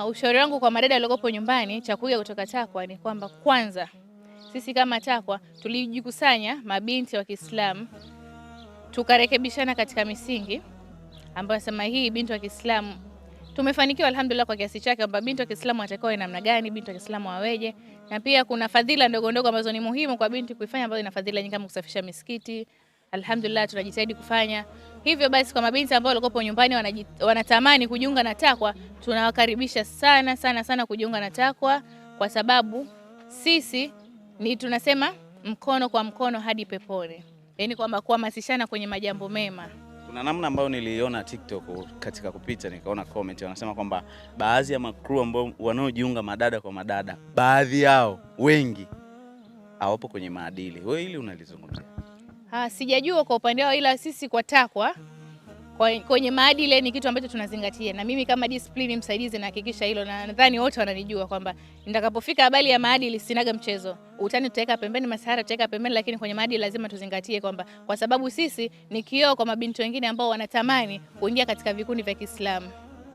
Ushauri wangu kwa madada waliokuwa nyumbani cha kuiga kutoka TAKWA ni kwamba kwanza sisi kama TAKWA tulijikusanya mabinti wa Kiislamu tukarekebishana katika misingi ambayo sema hii binti wa Kiislamu tumefanikiwa alhamdulillah kwa kiasi chake kwamba binti wa Kiislamu atakuwa namna gani, binti wa Kiislamu aweje, na pia kuna fadhila ndogo ndogo ambazo ni muhimu kwa binti kuifanya ambazo ina fadhila nyingi kama kusafisha misikiti. Alhamdulillah tunajitahidi kufanya hivyo. Basi kwa mabinti ambao walikuwa nyumbani wanatamani kujiunga na TAKWA, tunawakaribisha sana sana sana kujiunga na TAKWA kwa sababu sisi ni tunasema mkono kwa mkono hadi peponi. Yaani kwamba kuhamasishana kwenye majambo mema. Kuna namna ambayo niliona TikTok katika kupita nikaona comment wanasema kwamba baadhi ya makru ambao wanaojiunga madada kwa madada, baadhi yao wengi hawapo kwenye maadili. Wewe hili unalizungumzia? Sijajua kwa upande wao, ila sisi kwa TAKWA kwenye maadili ni kitu ambacho tunazingatia, na mimi kama discipline msaidizi nahakikisha hilo, na nadhani wote wananijua kwamba nitakapofika habari ya maadili sinaga mchezo. Utani tutaweka pembeni, masahara tutaweka pembeni, lakini kwenye maadili lazima tuzingatie kwamba kwa sababu sisi ni kioo kwa mabinti wengine ambao wanatamani kuingia katika vikundi vya Kiislamu.